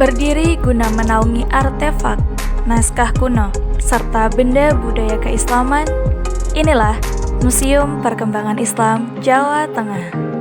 berdiri guna menaungi artefak, naskah kuno, serta benda budaya keislaman. Inilah Museum Perkembangan Islam Jawa Tengah.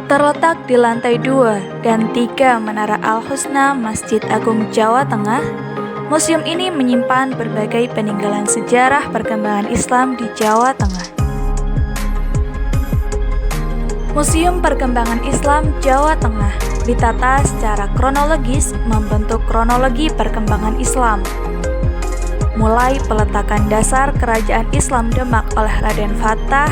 Terletak di lantai 2 dan 3 Menara Al-Husna Masjid Agung Jawa Tengah, museum ini menyimpan berbagai peninggalan sejarah perkembangan Islam di Jawa Tengah. Museum Perkembangan Islam Jawa Tengah ditata secara kronologis membentuk kronologi perkembangan Islam, mulai peletakan dasar kerajaan Islam Demak oleh Raden Fatah,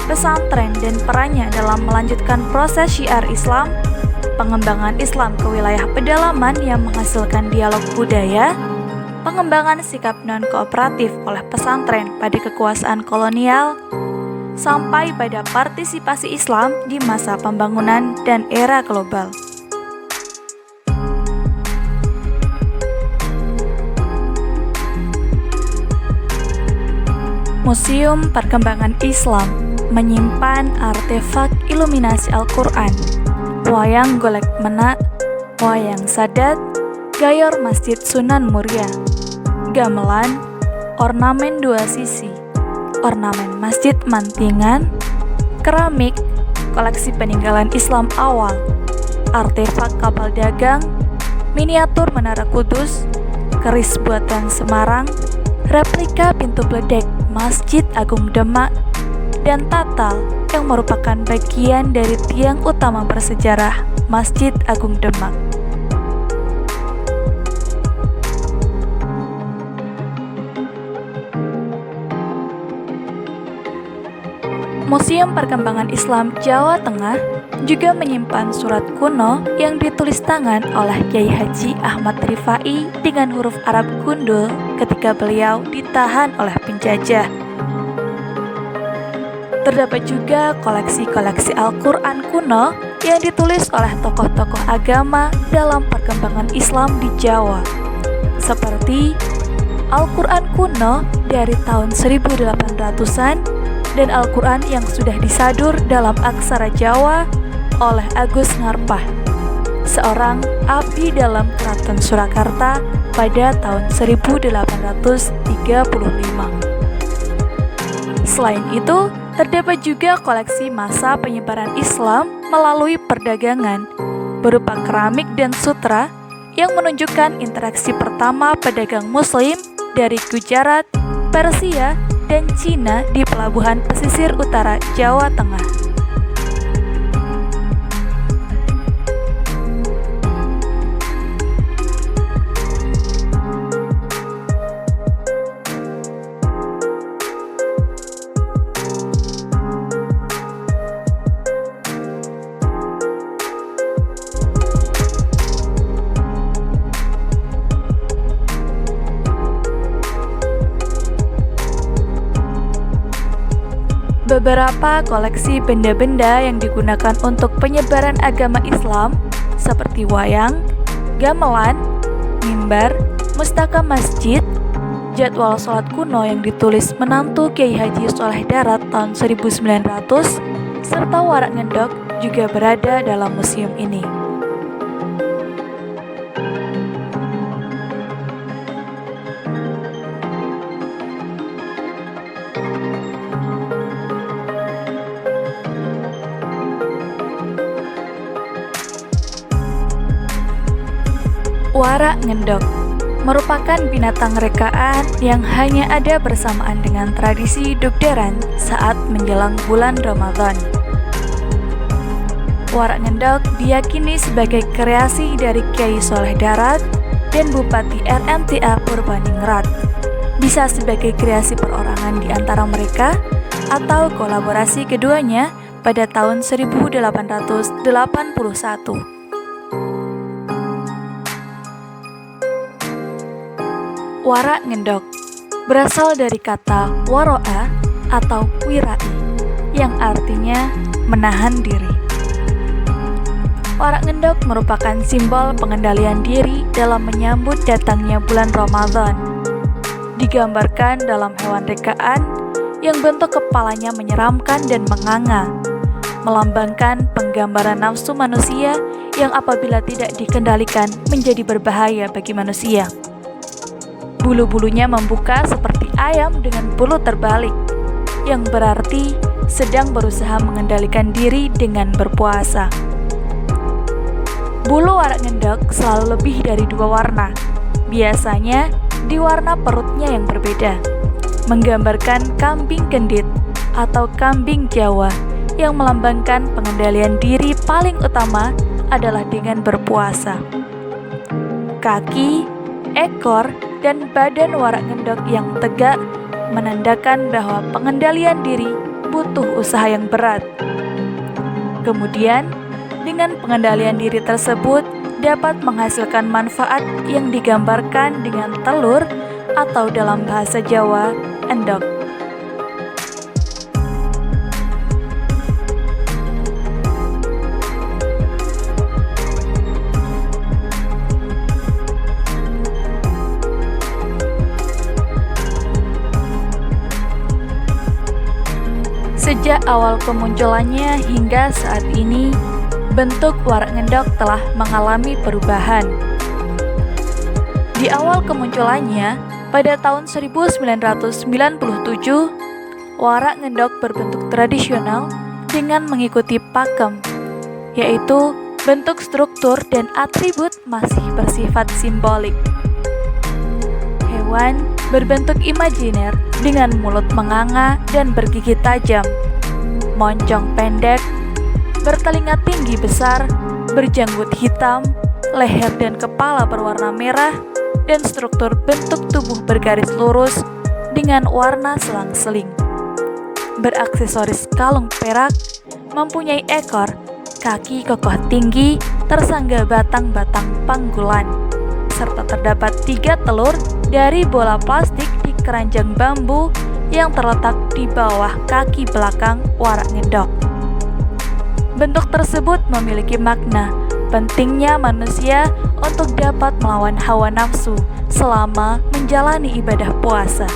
pesantren dan perannya dalam melanjutkan proses syiar Islam, pengembangan Islam ke wilayah pedalaman yang menghasilkan dialog budaya, pengembangan sikap non-kooperatif oleh pesantren pada kekuasaan kolonial, sampai pada partisipasi Islam di masa pembangunan dan era global. Museum Perkembangan Islam menyimpan artefak iluminasi Al-Quran, wayang golek menak, wayang sadat, gayor Masjid Sunan Muria, gamelan, ornamen dua sisi, ornamen Masjid Mantingan, keramik, koleksi peninggalan Islam awal, artefak kapal dagang, miniatur Menara Kudus, keris buatan Semarang, replika pintu beledek Masjid Agung Demak, dan tatal yang merupakan bagian dari tiang utama bersejarah Masjid Agung Demak. Museum Perkembangan Islam Jawa Tengah juga menyimpan surat kuno yang ditulis tangan oleh Kyai Haji Ahmad Rifai dengan huruf Arab gundul ketika beliau ditahan oleh penjajah. Terdapat juga koleksi-koleksi Al-Quran kuno yang ditulis oleh tokoh-tokoh agama dalam perkembangan Islam di Jawa, seperti Al-Quran kuno dari tahun 1800-an dan Al-Quran yang sudah disadur dalam aksara Jawa oleh Agus Ngarpah, seorang abdi dalam Keraton Surakarta pada tahun 1835. Selain itu, terdapat juga koleksi masa penyebaran Islam melalui perdagangan berupa keramik dan sutra yang menunjukkan interaksi pertama pedagang Muslim dari Gujarat, Persia, dan Cina di pelabuhan pesisir utara Jawa Tengah. Beberapa koleksi benda-benda yang digunakan untuk penyebaran agama Islam seperti wayang, gamelan, mimbar, mustaka masjid, jadwal sholat kuno yang ditulis menantu Kyai Haji Soleh Darat tahun 1900, serta warak ngendok juga berada dalam museum ini. Warak ngendok merupakan binatang rekaan yang hanya ada bersamaan dengan tradisi dugderan saat menjelang bulan Ramadan. Warak ngendok diyakini sebagai kreasi dari Kyai Soleh Darat dan Bupati RMTA Purbalingrat. Bisa sebagai kreasi perorangan di antara mereka atau kolaborasi keduanya pada tahun 1881. Warak ngendok berasal dari kata waro'a atau wirai yang artinya menahan diri. Warak ngendok merupakan simbol pengendalian diri dalam menyambut datangnya bulan Ramadan. digambarkan dalam hewan rekaan yang bentuk kepalanya menyeramkan dan menganga, melambangkan penggambaran nafsu manusia yang apabila tidak dikendalikan menjadi berbahaya bagi manusia. Bulu-bulunya membuka seperti ayam dengan bulu terbalik, yang berarti sedang berusaha mengendalikan diri dengan berpuasa. Bulu warak ngendok selalu lebih dari 2 warna, biasanya di warna perutnya yang berbeda, menggambarkan kambing gendit atau kambing Jawa yang melambangkan pengendalian diri paling utama adalah dengan berpuasa. Kaki, ekor, dan badan warak ngendok yang tegak menandakan bahwa pengendalian diri butuh usaha yang berat. Kemudian, dengan pengendalian diri tersebut dapat menghasilkan manfaat yang digambarkan dengan telur atau dalam bahasa Jawa, endog. Sejak awal kemunculannya hingga saat ini, bentuk warak ngendok telah mengalami perubahan. Di awal kemunculannya, pada tahun 1997, warak ngendok berbentuk tradisional dengan mengikuti pakem, yaitu bentuk struktur dan atribut masih bersifat simbolik. Hewan berbentuk imajiner dengan mulut menganga dan bergigi tajam, moncong pendek, bertelinga tinggi besar, berjanggut hitam, leher dan kepala berwarna merah, dan struktur bentuk tubuh bergaris lurus dengan warna selang-seling. Beraksesoris kalung perak, mempunyai ekor, kaki kokoh tinggi, tersangga batang-batang panggulan, serta terdapat 3 telur dari bola plastik di keranjang bambu yang terletak di bawah kaki belakang warak ngendok. Bentuk tersebut memiliki makna pentingnya manusia untuk dapat melawan hawa nafsu selama menjalani ibadah puasa.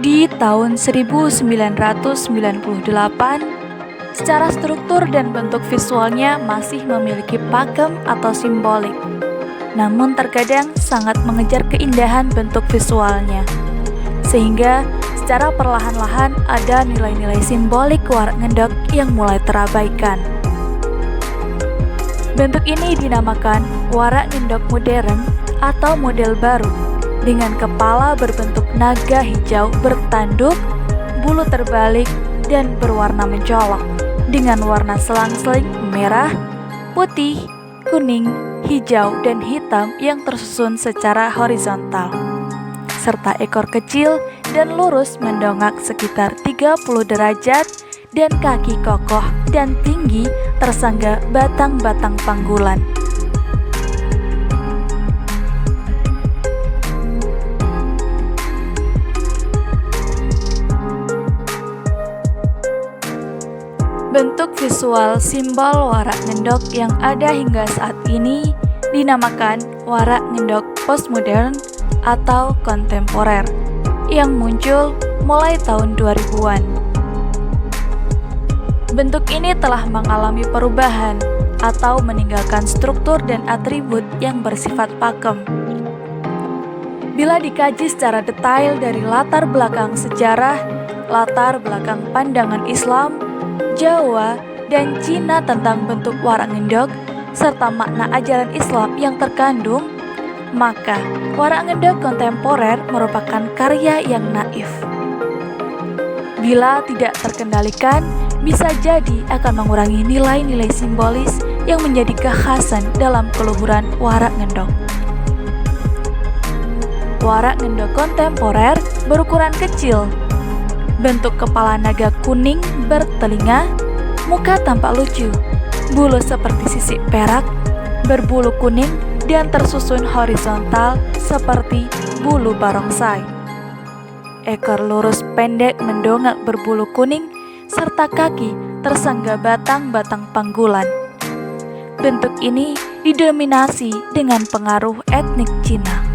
Di tahun 1998, secara struktur dan bentuk visualnya masih memiliki pakem atau simbolik. Namun terkadang sangat mengejar keindahan bentuk visualnya, sehingga secara perlahan-lahan ada nilai-nilai simbolik warak ngendok yang mulai terabaikan. Bentuk ini dinamakan warak ngendok modern atau model baru, dengan kepala berbentuk naga hijau bertanduk, bulu terbalik, dan berwarna mencolok, dengan warna selang-seling merah, putih, kuning, hijau, dan hitam yang tersusun secara horizontal, serta ekor kecil dan lurus mendongak sekitar 30 derajat dan kaki kokoh dan tinggi tersangga batang-batang panggulan. Bentuk visual simbol warak ngendok yang ada hingga saat ini dinamakan warak ngendok postmodern atau kontemporer yang muncul mulai tahun 2000-an. Bentuk ini telah mengalami perubahan atau meninggalkan struktur dan atribut yang bersifat pakem. Bila dikaji secara detail dari latar belakang sejarah, latar belakang pandangan Islam, Jawa, dan Cina tentang bentuk warak ngendok, serta makna ajaran Islam yang terkandung, maka warak ngendok kontemporer merupakan karya yang naif. Bila tidak terkendalikan, bisa jadi akan mengurangi nilai-nilai simbolis yang menjadi kekhasan dalam keluhuran warak ngendok. Warak ngendok kontemporer berukuran kecil, bentuk kepala naga kuning bertelinga, muka tampak lucu, bulu seperti sisik perak, berbulu kuning dan tersusun horizontal seperti bulu barongsai. ekor lurus pendek mendongak berbulu kuning, serta kaki tersangga batang-batang panggulan. Bentuk ini didominasi dengan pengaruh etnik Cina.